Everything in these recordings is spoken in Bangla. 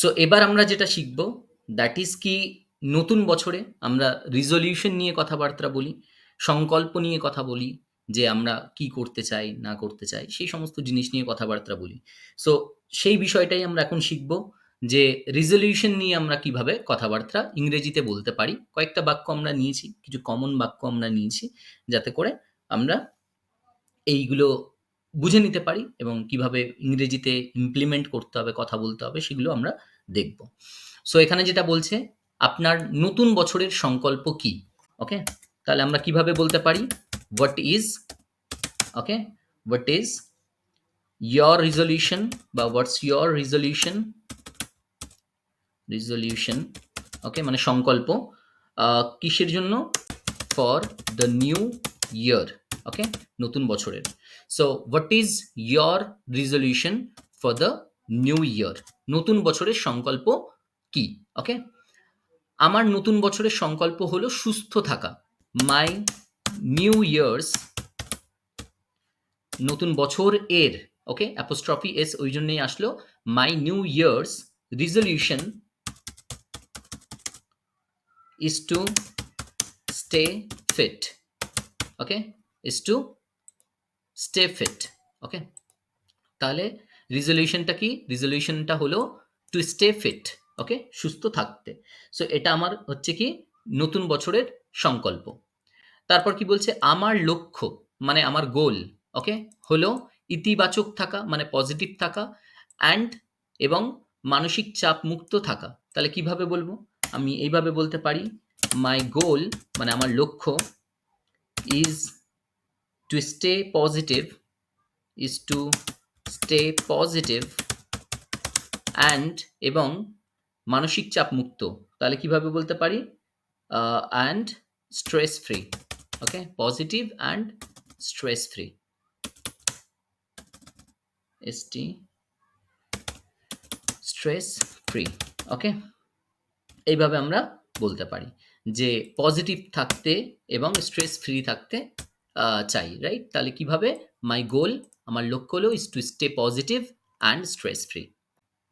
সো এবার আমরা যেটা শিখব দ্যাট ইজ কি নতুন বছরে আমরা রিজলিউশন নিয়ে কথাবার্তা বলি, সংকল্প নিয়ে কথা বলি যে আমরা কি করতে চাই না করতে চাই সেই সমস্ত জিনিস নিয়ে কথাবার্তা বলি। সো সেই বিষয়টাই আমরা এখন শিখব যে রিজলিউশন নিয়ে আমরা কিভাবে কথাবার্তা ইংরেজিতে বলতে পারি। কয়েকটা বাক্য আমরা নিয়েছি, কিছু কমন বাক্য আমরা নিয়েছি যাতে করে আমরা এইগুলো বুঝে নিতে পারি এবং কিভাবে ইংরেজিতে ইমপ্লিমেন্ট করতে হবে, কথা বলতে হবে সেগুলো আমরা দেখব। সো এখানে যেটা বলছে আপনার নতুন বছরের সংকল্প কি? ওকে? তাহলে আমরা কিভাবে বলতে পারি? What is okay? What is your resolution বা what's your resolution? রিজলিউশন ওকে মানে সংকল্প কিসের জন্য? ফর দ্য নিউ ইয়ার ওকে নতুন বছরের। So what is your resolution for the new year? নতুন বছরের সংকল্প কি? ওকে আমার নতুন বছরের সংকল্প হলো সুস্থ থাকা। মাই নিউ ইয়ার্স নতুন বছর এর ওকে অ্যাপোস্ট্রফি এস ওই জন্যই আসলো। My new years resolution is to stay fit okay is to stay fit okay তাহলে রিজলিউশনটা কি? রিজলিউশনটা হলো টু স্টে ফিট ওকে সুস্থ থাকতে। সো এটা আমার হচ্ছে কি নতুন বছরের সংকল্প। তারপর কি বলছে? আমার লক্ষ্য মানে আমার গোল ওকে হলো ইতিবাচক থাকা মানে পজিটিভ থাকা অ্যান্ড এবং মানসিক চাপ মুক্ত থাকা। তাহলে কিভাবে বলবো? আমি এইভাবে বলতে পারি মাই গোল মানে আমার লক্ষ্য is to stay positive and এবং মানসিক চাপ মুক্ত। তাহলে কিভাবে বলতে পারি? And stress free okay positive and stress free stress free okay এইভাবে আমরা বলতে পারি যে পজিটিভ থাকতে এবং স্ট্রেস ফ্রি থাকতে চাই রাইট। তাহলে কিভাবে? মাই গোল আমার লক্ষ্য হলো is to stay positive and stress free.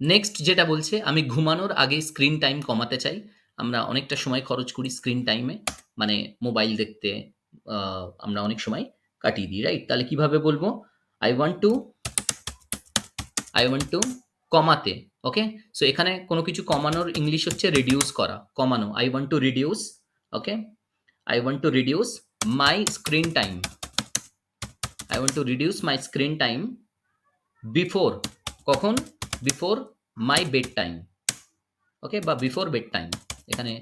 Next যেটা বলছে আমি ঘুমানোর আগে স্ক্রিন টাইম কমাতে চাই। আমরা অনেকটা সময় খরচ করি স্ক্রিন টাইমে মানে মোবাইল দেখতে আমরা অনেক সময় কাটিয়ে দিই রাইট। তাহলে কিভাবে বলবো? আই ওয়ান্ট টু কমাতে ওকে সো এখানে কোনো কিছু কমানোর ইংলিশ হচ্ছে রিডিউস করা কমানো। I want to reduce okay I want to reduce my screen time I want to reduce my screen time before কখন? Before my bed time okay বা বিফোর বেড টাইম এখানে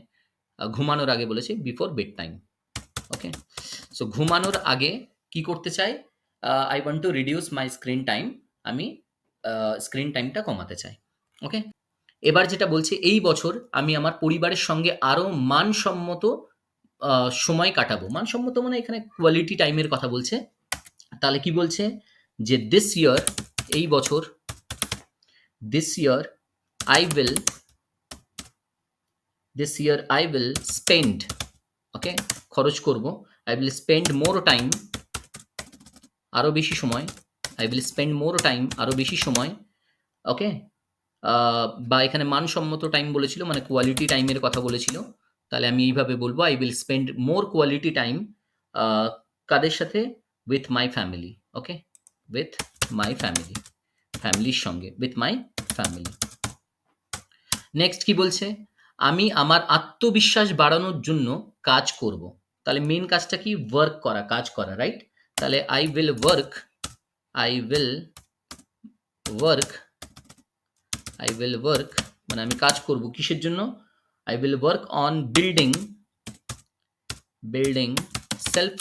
ঘুমানোর আগে বলেছি before bed time okay so ঘুমানোর আগে কি করতে চাই? I want to reduce my screen time আমি স্ক্রিন টাইমটা কমাতে চাই ওকে। এবার যেটা বলছে এই বছর আমি আমার পরিবারের সঙ্গে আরো মানসম্মত সময় কাটাবো। মানসম্মত মানে এখানে কোয়ালিটি টাইমের কথা বলছে। তাহলে কি বলছে? যে দিস ইয়ার এই বছর this year I will spend okay খরচ করব। I will spend more time আরো বেশি সময়। I will spend more time আরো বেশি সময় ওকে বা এখানে মানসম্মত টাইম বলেছিল মানে কোয়ালিটি টাইমের কথা বলেছিল। তাহলে আমি এইভাবে বলবো I will spend more quality time কাদের সাথে? With my family okay with my family ফ্যামিলির সঙ্গে উইথ মাই ফ্যামিলি। নেক্সট কি বলছে? আমি আমার আত্মবিশ্বাস বাড়ানোর জন্য কাজ করব। তাহলে মেন কাজটা কি? ওয়ার্ক করা কাজ করা রাইট। তাহলে আই উইল ওয়ার্ক মানে আমি কাজ করব কিসের জন্য? I will work on building self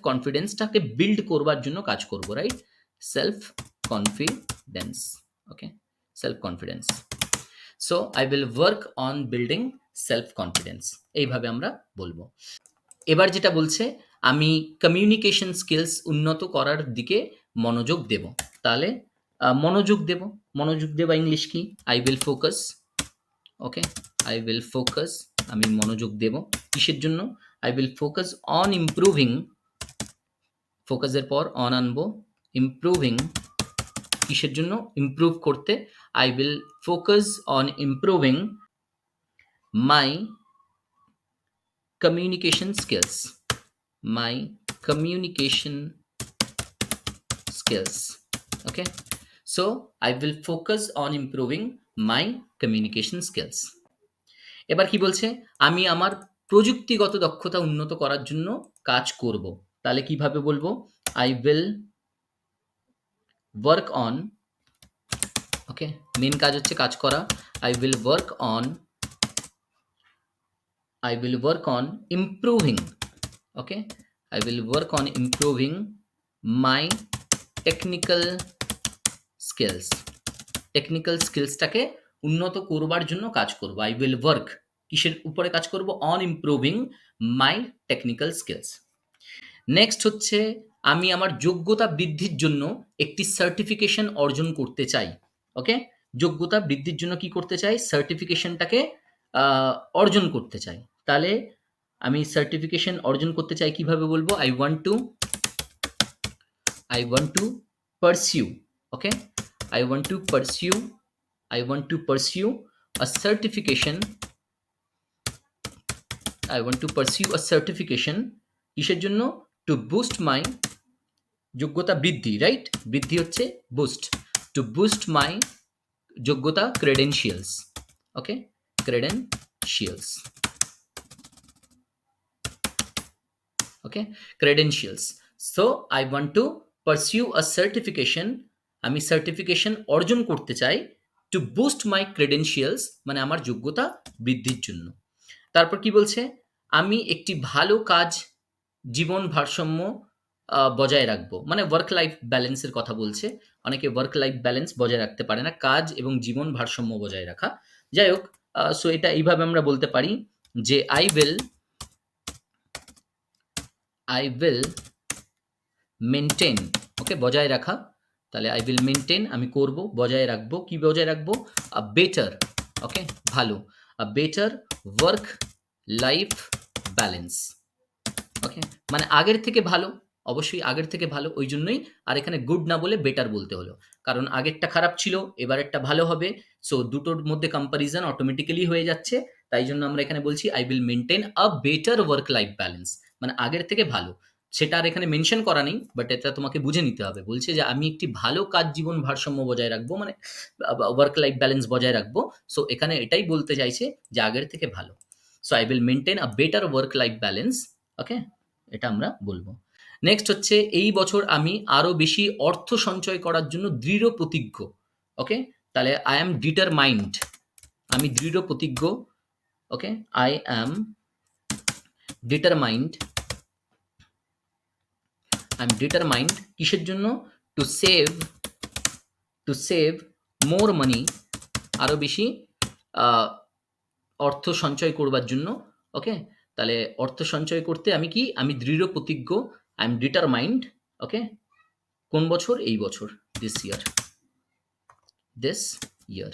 কনফিডেন্সটাকে বিল্ড করবার জন্য কাজ করব right. Self confidence okay self confidence so I will work on building self confidence এইভাবে আমরা বলবো। এবার যেটা বলছে আমি কমিউনিকেশন স্কিলস উন্নত করার দিকে মনোযোগ দেব। তাহলে মনোযোগ দেবা ইংলিশ কি? I will focus okay I will focus আমি মনোযোগ দেব কিসের জন্য? I will focus on improving ফোকাসের পর অন আনবো ইমপ্রুভিং কিসের জন্য? ইমপ্রুভ করতে I will focus on improving my communication skills. My communication skills. Okay, so I will focus on improving my communication skills. এবার কি বলছে, আমি আমার প্রযুক্তিগত দক্ষতা উন্নত করার জন্য কাজ করব। তাহলে কিভাবে বলবো, I will work on, okay, main কাজ হচ্ছে কাজ করা, I will work on improving, okay, I will work on improving my technical skills. Technical স্কিলসটাকে উন্নত করবার জন্য কাজ করব। I will work, কিসের উপরে কাজ করব, on improving my technical skills. Next হচ্ছে, আমি আমার যোগ্যতা বৃদ্ধির জন্য একটি সার্টিফিকেশন অর্জন করতে চাই। ওকে, যোগ্যতা বৃদ্ধির জন্য কি করতে চাই, সার্টিফিকেশনটাকে অর্জন করতে চাই। তাহলে আমি সার্টিফিকেশন অর্জন করতে চাই কিভাবে বলবো, I want to pursue, okay, I want to pursue a certification. I want to pursue a certification কিসের জন্য, to boost my, যোগ্যতা বৃদ্ধি, রাইট, বৃদ্ধি হচ্ছে বুস্ট, to boost my যোগ্যতা credentials. Okay, credentials. Okay, credentials. So I want to pursue a certification, আমি সার্টিফিকেশন অর্জন করতে চাই, to boost my credentials মানে আমার যোগ্যতা বৃদ্ধির জন্য। তারপর কি বলছে, আমি একটি ভালো কাজ জীবন ভারসাম্য বজায় রাখবো, মানে ওয়ার্ক লাইফ ব্যালেন্সের কথা বলছে। অনেকে ওয়ার্ক লাইফ ব্যালেন্স বজায় রাখতে পারে না, কাজ এবং জীবন ভারসাম্য বজায় রাখা। যাই হোক, সো এটা এইভাবে আমরা বলতে পারি যে I will maintain, ওকে, বজায় রাখা। তাহলে I will maintain, আমি করব, বজায় রাখবো, কি বজায় রাখবো, a better, ওকে, ভালো, a better work life balance. ওকে, মানে আগের থেকে ভালো, অবশ্যই আগের থেকে ভালো, ওই জন্যই আর এখানে গুড না বলে বেটার বলতে হলো, কারণ আগেরটা খারাপ ছিল, এবারেরটা ভালো হবে। সো দুটোর মধ্যে কম্পারিজন অটোমেটিক্যালি হয়ে যাচ্ছে, তাই জন্য আমরা এখানে বলছি I will maintain a better work life balance, মানে আগের থেকে ভালো। সেটা আর এখানে মেনশন করা নেই, বাট এটা তোমাকে বুঝে নিতে হবে। বলছে যে আমি একটি ভালো কাজ জীবন ভারসাম্য বজায় রাখবো, মানে ওয়ার্ক লাইফ ব্যালেন্স বজায় রাখবো। সো এখানে এটাই বলতে চাইছে যে আগের থেকে ভালো। So I will maintain a better work life balance. ওকে, এটা আমরা বলবো। নেক্সট হচ্ছে, এই বছর আমি আরো বেশি অর্থ সঞ্চয় করার জন্য দৃঢ় প্রতিজ্ঞ। ওকে, তাহলে I am determined, আমি দৃঢ় প্রতিজ্ঞ। ওকে, I am determined, কিসের জন্য, to save more money, আরো বেশি অর্থ সঞ্চয় করবার জন্য। ওকে, তাহলে অর্থ সঞ্চয় করতে আমি কি, আমি দৃঢ় প্রতিজ্ঞ, I am determined. ওকে, কোন বছর, এই বছর, this year.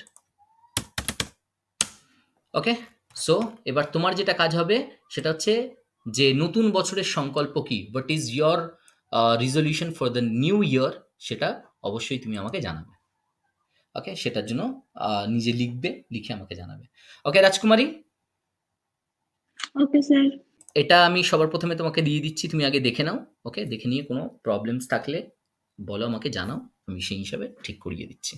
ওকে, সো এবার তোমার যেটা কাজ হবে সেটা হচ্ছে যে নতুন বছরের সংকল্প কি, what is your resolution for the new year, সেটা অবশ্যই তুমি আমাকে জানাবে। ওকে, সেটার জন্য নিজে লিখবে, লিখে আমাকে জানাবে। ওকে রাজকুমারী, ওকে স্যার। এটা আমি সবার প্রথমে তোমাকে দিয়ে দিচ্ছি, তুমি আগে দেখে নাও। ওকে, দেখে নিয়ে কোনো প্রবলেমস থাকলে বলো, আমাকে জানাও, আমি সেই হিসাবে ঠিক করিয়ে দিচ্ছি।